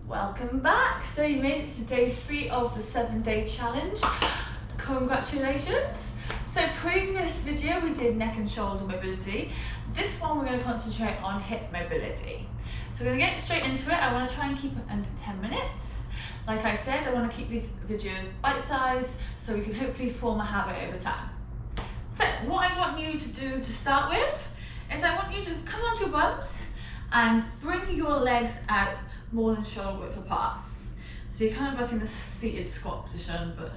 Welcome back. So you made it to day 3 of the 7-day challenge. Congratulations. So previous video we did neck and shoulder mobility. This one we're going to concentrate on hip mobility. So we're going to get straight into it. I want to try and keep it under 10 minutes. Like I said, I want to keep these videos bite-sized so we can hopefully form a habit over time. So what I want you to do to start with is I want you to come onto your bums and bring your legs out more than shoulder width apart. So you're kind of like in a seated squat position, but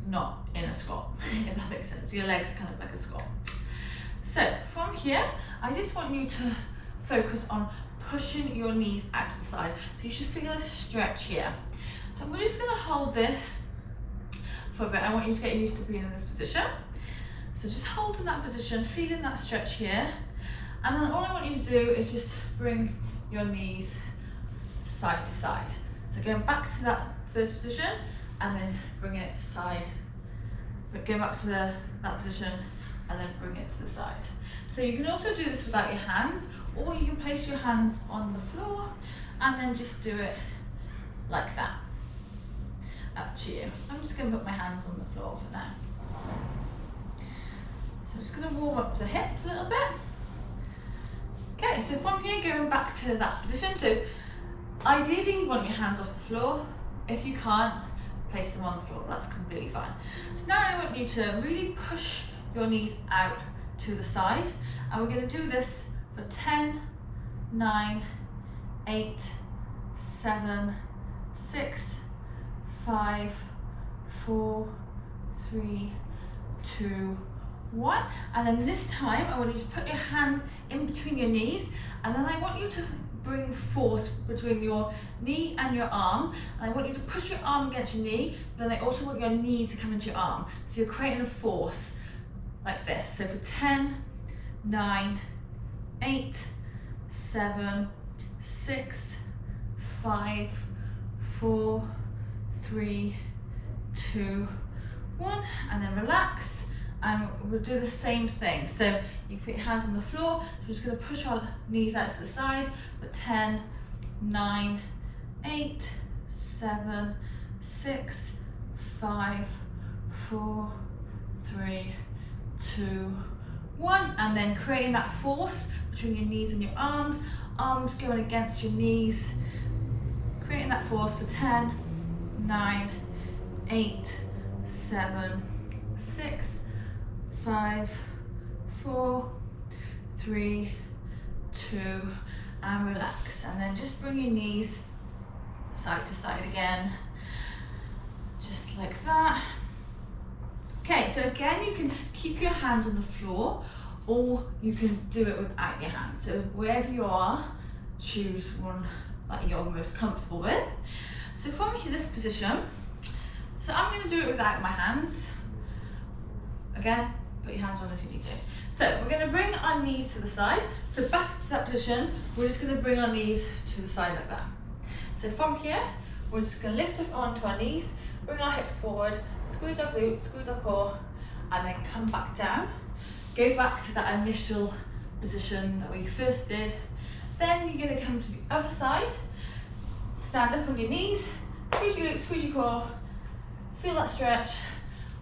not in a squat, if that makes sense. Your legs are kind of like a squat. So from here, I just want you to focus on pushing your knees out to the side. So you should feel a stretch here. So we're just gonna hold this for a bit. I want you to get used to being in this position. So just hold in that position, feeling that stretch here. And then all I want you to do is just bring your knees side to side. So going back to that first position and then bring it side, but go back to that position and then bring it to the side. So you can also do this without your hands, or you can place your hands on the floor and then just do it like that. Up to you. I'm just going to put my hands on the floor for now. So I'm just going to warm up the hips a little bit. Okay, so from here going back to that position. So ideally you want your hands off the floor. If you can't, place them on the floor, that's completely fine. So now I want you to really push your knees out to the side, and we're going to do this for 10, 9, 8, 7, 6, 5, 4, 3, 2, 1. And then this time I want you to put your hands in between your knees, and then I want you to bring force between your knee and your arm, and I want you to push your arm against your knee, then I also want your knee to come into your arm. So you're creating a force like this. So for 10, 9, 8, 7, 6, 5, 4, 3, 2, 1, and then relax. And we'll do the same thing. So you put your hands on the floor. We're just going to push our knees out to the side for 10, 9, 8, 7, 6, 5, 4, 3, 2, 1. And then creating that force between your knees and your arms. Arms going against your knees. Creating that force for 10, 9, 8, 7, 6, 5, 4, 3, 2, and relax. And then just bring your knees side to side again, just like that. Okay, so again, you can keep your hands on the floor, or you can do it without your hands. So wherever you are, choose one that you're most comfortable with. So from this position, so I'm going to do it without my hands. Again, put your hands on if you need to. So we're going to bring our knees to the side. So back to that position, we're just going to bring our knees to the side like that. So from here, we're just going to lift up onto our knees, bring our hips forward, squeeze our glutes, squeeze our core, and then come back down. Go back to that initial position that we first did. Then you're going to come to the other side, stand up on your knees, squeeze your glutes, squeeze your core, feel that stretch,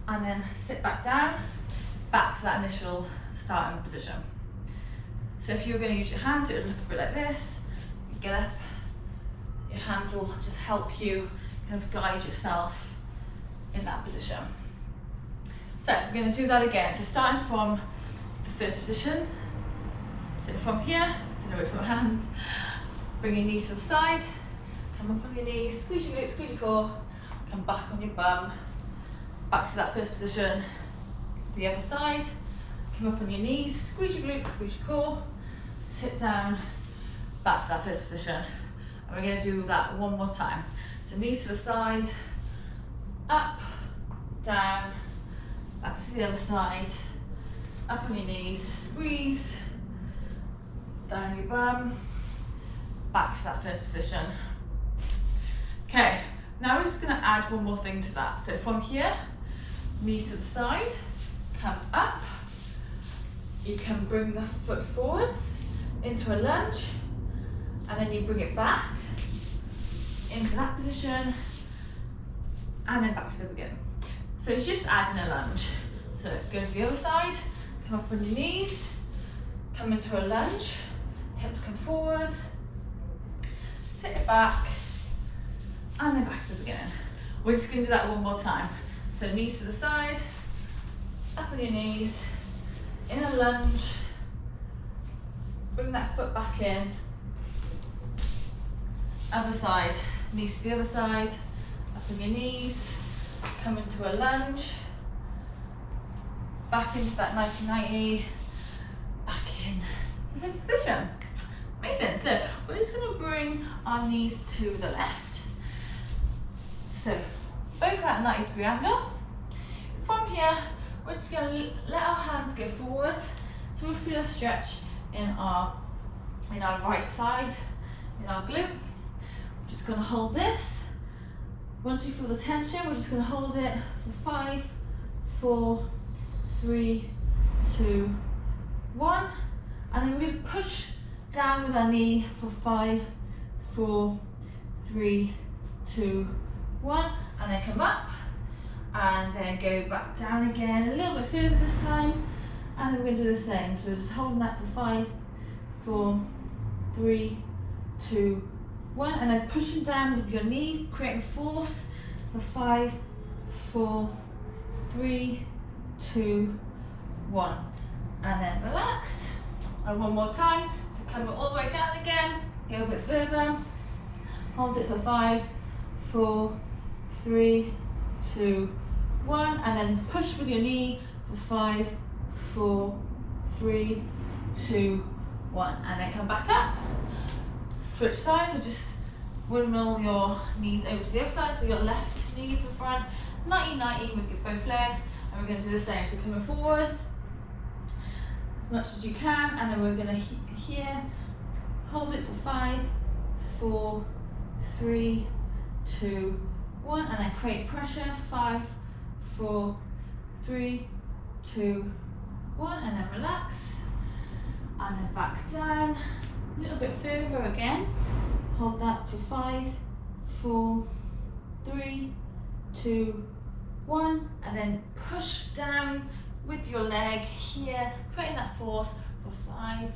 and then sit back down, back to that initial starting position. So if you're going to use your hands, it would look a bit like this. You get up, your hand will just help you kind of guide yourself in that position. So we're going to do that again. So starting from the first position. So from here, I don't know where to put my hands, bring your knees to the side, come up on your knees, squeeze your glutes, squeeze your core, come back on your bum, back to that first position. The other side, come up on your knees, squeeze your glutes, squeeze your core, sit down, back to that first position. And we're going to do that one more time. So knees to the side, up, down, back to the other side, up on your knees, squeeze, down your bum, back to that first position. Okay, now we're just going to add one more thing to that. So from here, knees to the side, come up, you can bring the foot forwards into a lunge, and then you bring it back, into that position, and then back to the beginning. So it's just adding a lunge. So go to the other side, come up on your knees, come into a lunge, hips come forward, sit it back, and then back to the beginning. We're just going to do that one more time. So knees to the side, up on your knees, in a lunge, bring that foot back in, other side, knees to the other side, up on your knees, come into a lunge, back into that 90-90, back in the first position. Amazing. So we're just going to bring our knees to the left. So both at a 90-degree angle. From here, we're just going to let our hands go forward. So we'll feel a stretch in our right side, in our glute. We're just going to hold this. Once you feel the tension, we're just going to hold it for 5, 4, 3, 2, 1. And then we're going to push down with our knee for 5, 4, 3, 2, 1. And then come up. And then go back down again, a little bit further this time. And then we're going to do the same. So we're just holding that for 5, 4, 3, 2, 1. And then pushing down with your knee, creating force for 5, 4, 3, 2, 1. And then relax. And one more time. So come all the way down again. Go a bit further. Hold it for 5, 4, 3, 2, 1. And then push with your knee for 5, 4, 3, 2, 1. And then come back up. Switch sides, so just windmill your knees over to the other side, so your left knees in front, 90-90 with your both legs, and we're going to do the same. So coming forwards as much as you can, and then we're going to here hold it for 5, 4, 3, 2, 1, and then create pressure. 5, 4, 3, 2, 1, and then relax, and then back down. A little bit further again. Hold that for 5, 4, 3, 2, 1, and then push down with your leg here, creating that force for 5,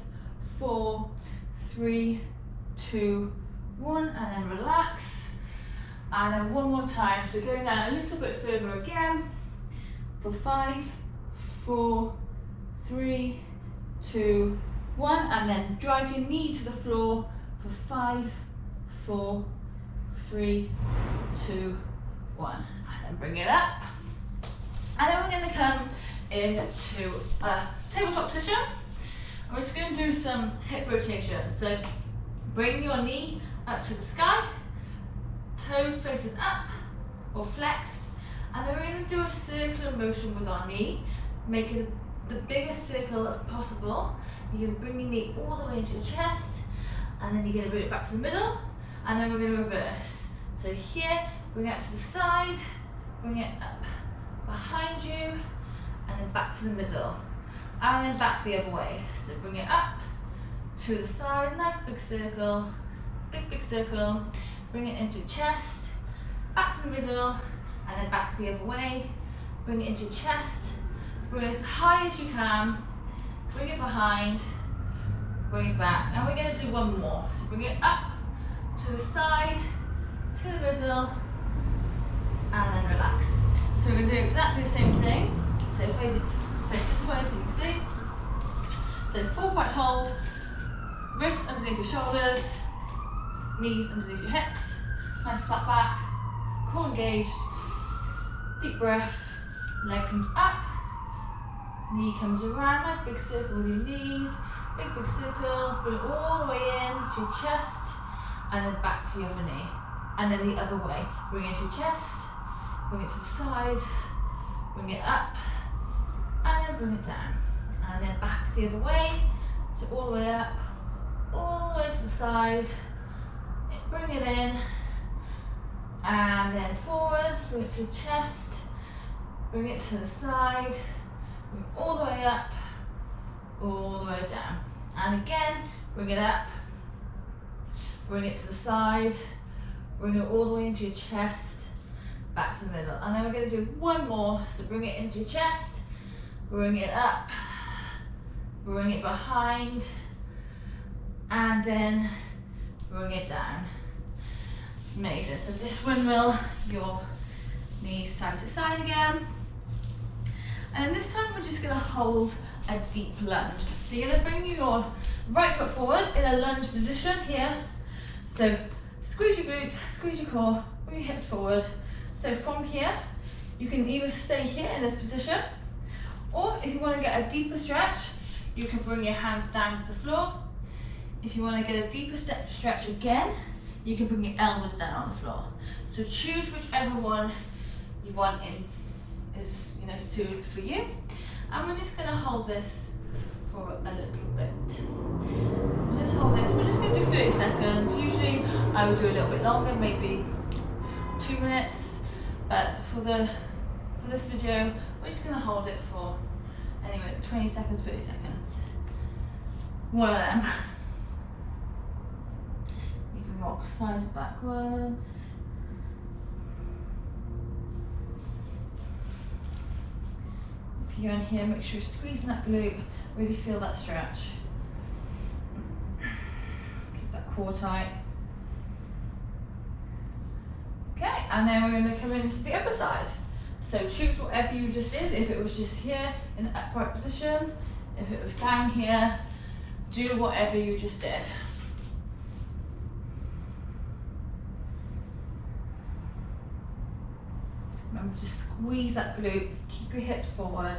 4, 3, 2, 1, and then relax. And then one more time. So going down a little bit further again for 5, 4, 3, 2, 1, and then drive your knee to the floor for 5, 4, 3, 2, 1, and then bring it up. And then we're going to come into a tabletop position. And we're just going to do some hip rotation. So bring your knee up to the sky, toes facing up or flexed, and then we're going to do a circular motion with our knee, making the biggest circle as possible. You're going to bring your knee all the way into your chest, and then you're going to bring it back to the middle, and then we're going to reverse. So here, bring it to the side, bring it up behind you, and then back to the middle, and then back the other way. So bring it up to the side, nice big circle, big circle, bring it into your chest, back to the middle, and then back the other way. Bring it into your chest, bring it as high as you can, bring it behind, bring it back. And we're going to do one more. So bring it up to the side, to the middle, and then relax. So we're going to do exactly the same thing. So face this way so you can see. So 4-point hold, wrists underneath your shoulders, knees underneath your hips, nice flat back, core engaged, deep breath, leg comes up, knee comes around, nice big circle with your knees, big circle, bring it all the way in to your chest, and then back to your other knee. And then the other way, bring it to your chest, bring it to the side, bring it up, and then bring it down. And then back the other way, so all the way up, all the way to the side, bring it in, and then forwards, bring it to your chest, bring it to the side, bring it all the way up, all the way down. And again, bring it up, bring it to the side, bring it all the way into your chest, back to the middle. And then we're going to do one more, so bring it into your chest, bring it up, bring it behind, and then bring it down. Amazing. So just windmill your knees side to side again. And then this time we're just going to hold a deep lunge. So you're going to bring your right foot forward in a lunge position here. So squeeze your glutes, squeeze your core, bring your hips forward. So from here, you can either stay here in this position, or if you want to get a deeper stretch, you can bring your hands down to the floor. If you want to get a deeper stretch again, you can bring your elbows down on the floor. So choose whichever one you want is suited for you. And we're just going to hold this for a little bit. So just hold this. We're just going to do 30 seconds. Usually I would do a little bit longer, maybe 2 minutes. But for this video, we're just going to hold it for anyway 20 seconds, 30 seconds. One of them. You can rock sides backwards. If you're in here, make sure you're squeezing that glute, really feel that stretch. Keep that core tight. Okay, and then we're going to come into the other side. So choose whatever you just did. If it was just here in an upright position, if it was down here, do whatever you just did. Remember to squeeze that glute, keep your hips forward.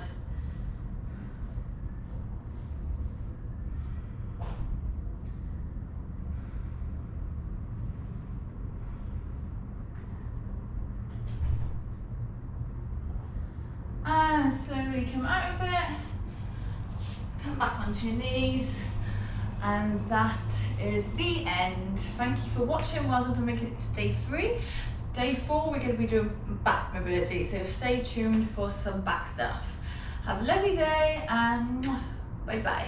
And slowly come out of it, come back onto your knees, and that is the end. Thank you for watching, well done for making it to day 3. Day 4, we're going to be doing back mobility, so stay tuned for some back stuff. Have a lovely day, and bye bye.